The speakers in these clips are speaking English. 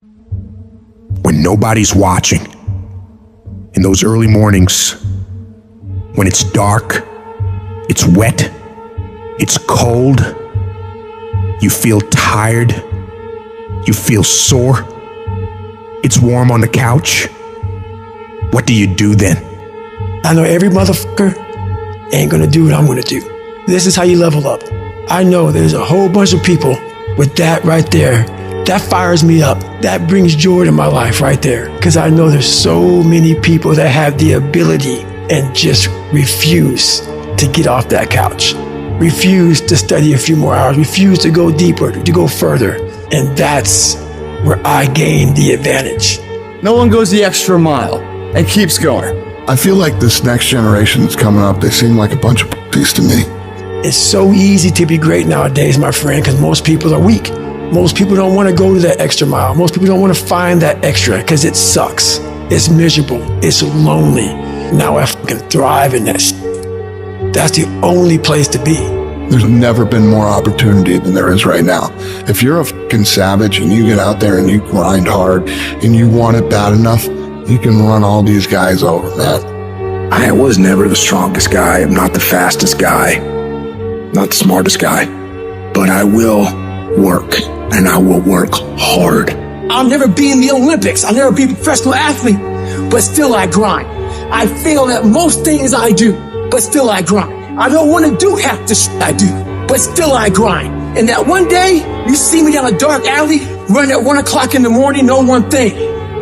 When nobody's watching, in those early mornings, when it's dark, it's wet, it's cold, you feel tired, you feel sore, it's warm on the couch, what do you do then? I know every motherfucker ain't gonna do what I'm gonna do. This is how you level up. I know there's a whole bunch of people with that right there. That fires me up. That brings joy to my life right there. Because I know there's so many people that have the ability and just refuse to get off that couch. Refuse to study a few more hours. Refuse to go deeper, to go further. And that's where I gain the advantage. No one goes the extra mile and keeps going. I feel like this next generation that's coming up, they seem like a bunch of pussies to me. It's so easy to be great nowadays, my friend, because most people are weak. Most people don't want to go to that extra mile. Most people don't want to find that extra because it sucks. It's miserable. It's lonely. Now I fucking thrive in that shit. That's the only place to be. There's never been more opportunity than there is right now. If you're a fucking savage and you get out there and you grind hard and you want it bad enough, you can run all these guys over, man. I was never the strongest guy. I'm not the fastest guy. Not the smartest guy. But I will work, and I will work hard. I'll never be in the Olympics. I'll never be a professional athlete, but still I grind. I fail at most things I do, but still I grind. I don't want to do half the shit I do, but still I grind. And that one day, you see me down a dark alley, run at 1 o'clock in the morning, know one thing.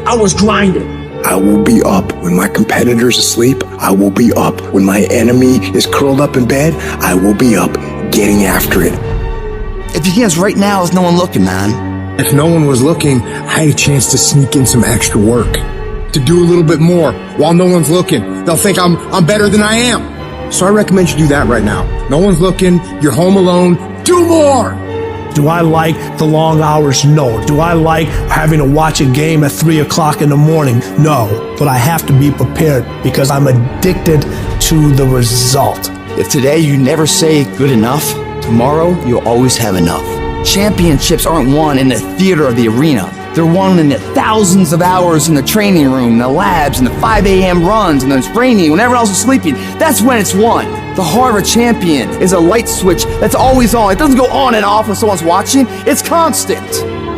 I was grinding. I will be up when my competitor's asleep. I will be up when my enemy is curled up in bed. I will be up getting after it. If you guess right now, there's no one looking, man. If no one was looking, I had a chance to sneak in some extra work, to do a little bit more while no one's looking. They'll think I'm better than I am. So I recommend you do that right now. No one's looking, you're home alone, do more! Do I like the long hours? No. Do I like having to watch a game at 3 o'clock in the morning? No. But I have to be prepared because I'm addicted to the result. If today you never say good enough, tomorrow you'll always have enough. Championships aren't won in the theater or the arena. They're won in the thousands of hours in the training room, the labs, and the 5 a.m. runs, and it's raining when everyone else is sleeping. That's when it's won. The heart of a champion is a light switch that's always on. It doesn't go on and off when someone's watching. It's constant.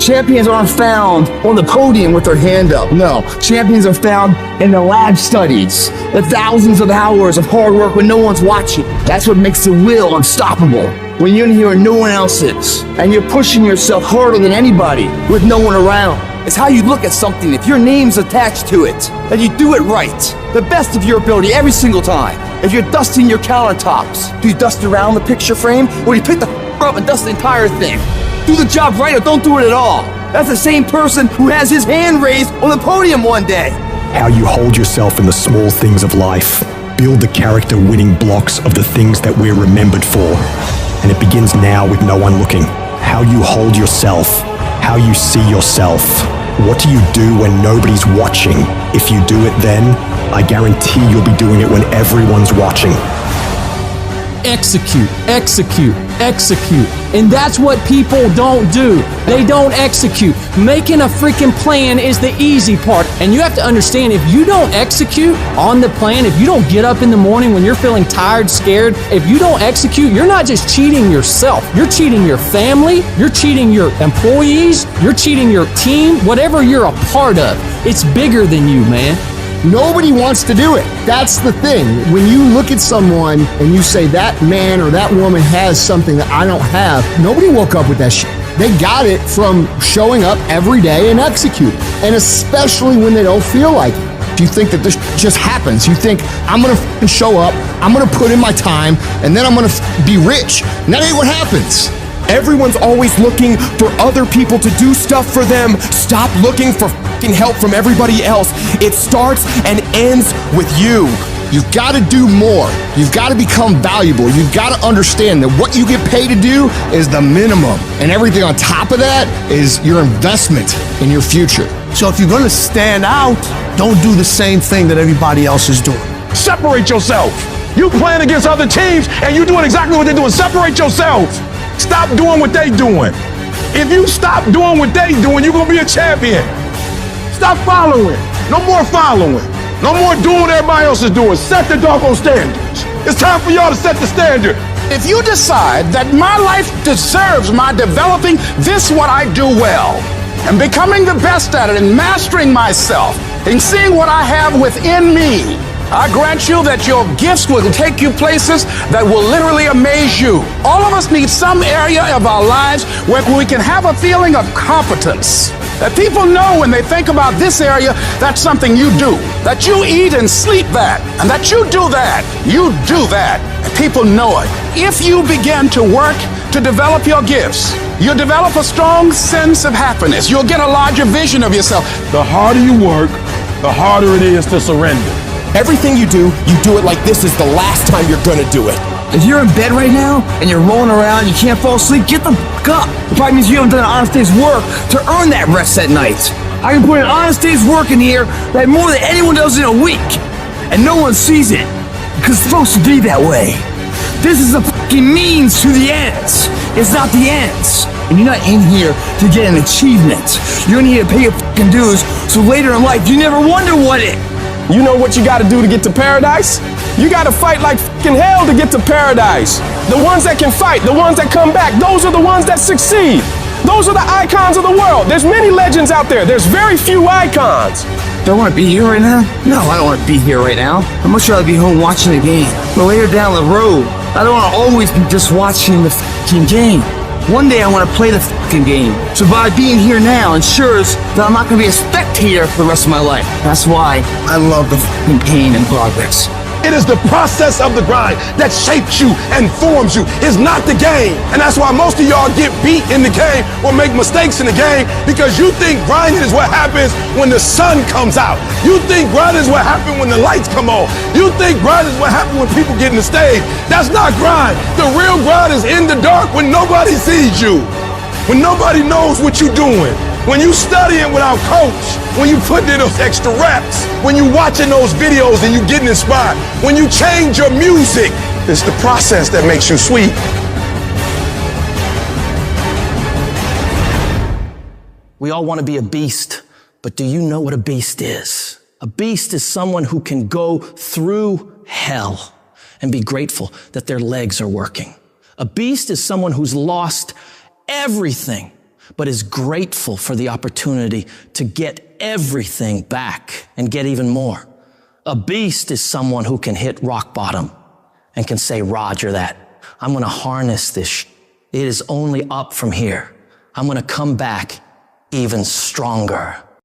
Champions aren't found on the podium with their hand up. No, champions are found in the lab studies, the thousands of hours of hard work when no one's watching. That's what makes the will unstoppable. When you're in here and no one else is, and you're pushing yourself harder than anybody with no one around. It's how you look at something. If your name's attached to it, then you do it right. The best of your ability every single time. If you're dusting your countertops, do you dust around the picture frame, or do you pick the up and dust the entire thing? Do the job right or don't do it at all. That's the same person who has his hand raised on the podium one day. How you hold yourself in the small things of life. Build the character-winning blocks of the things that we're remembered for. And it begins now with no one looking. How you hold yourself. How you see yourself. What do you do when nobody's watching? If you do it then, I guarantee you'll be doing it when everyone's watching. Execute, execute, execute. And that's what people don't do. They don't execute. Making a freaking plan is the easy part. And you have to understand, if you don't execute on the plan, if you don't get up in the morning when you're feeling tired, scared, if you don't execute, you're not just cheating yourself. You're cheating your family. You're cheating your employees. You're cheating your team. Whatever you're a part of, it's bigger than you, man. Nobody wants to do it. That's the thing. When you look at someone and you say that man or that woman has something that I don't have, nobody woke up with that shit. They got it from showing up every day and executing. And especially when they don't feel like it. You think that this just happens. You think, I'm gonna show up, I'm gonna put in my time, and then I'm gonna be rich. And that ain't what happens. Everyone's always looking for other people to do stuff for them. Stop looking for fucking help from everybody else. It starts and ends with you. You've got to do more. You've got to become valuable. You've got to understand that what you get paid to do is the minimum. And everything on top of that is your investment in your future. So if you're going to stand out, don't do the same thing that everybody else is doing. Separate yourself. You playing against other teams and you doing exactly what they're doing. Separate yourself. Stop doing what they doing. If you stop doing what they doing, you're gonna be a champion. Stop following. No more following. No more doing what everybody else is doing. Set the doggone standards. It's time for y'all to set the standard. If you decide that my life deserves my developing this what I do well, and becoming the best at it, and mastering myself, and seeing what I have within me, I grant you that your gifts will take you places that will literally amaze you. All of us need some area of our lives where we can have a feeling of competence. That people know when they think about this area, that's something you do. That you eat and sleep that. And that you do that. You do that. And people know it. If you begin to work to develop your gifts, you'll develop a strong sense of happiness. You'll get a larger vision of yourself. The harder you work, the harder it is to surrender. Everything you do it like this is the last time you're gonna do it. If you're in bed right now and you're rolling around, you can't fall asleep, get the fuck up. It probably means you haven't done an honest day's work to earn that rest at night. I can put an honest day's work in here that more than anyone does in a week. And no one sees it. Because it's supposed to be that way. This is a fucking means to the ends. It's not the ends. And you're not in here to get an achievement. You're in here to pay your fucking dues so later in life you never wonder what it. You know what you gotta do to get to paradise? You gotta fight like fucking hell to get to paradise. The ones that can fight, the ones that come back, those are the ones that succeed. Those are the icons of the world. There's many legends out there. There's very few icons. Do I want to be here right now? No, I don't want to be here right now. I'd much rather be home watching the game. But later down the road, I don't want to always be just watching the fucking game. One day I want to play the fucking game. So by being here now ensures that I'm not going to be a spectator for the rest of my life. That's why I love the fucking pain and progress. It is the process of the grind that shapes you and forms you. It's not the game. And that's why most of y'all get beat in the game or make mistakes in the game, because you think grinding is what happens when the sun comes out. You think grinding is what happens when the lights come on. You think grinding is what happens when people get in the stage. That's not grind. The real grind is in the dark when nobody sees you, when nobody knows what you're doing. When you studying without coach, when you putting in those extra reps, when you watching those videos and you getting inspired, when you change your music, it's the process that makes you sweet. We all want to be a beast, but do you know what a beast is? A beast is someone who can go through hell and be grateful that their legs are working. A beast is someone who's lost everything, but is grateful for the opportunity to get everything back and get even more. A beast is someone who can hit rock bottom and can say, Roger that. I'm going to harness this. It is only up from here. I'm going to come back even stronger.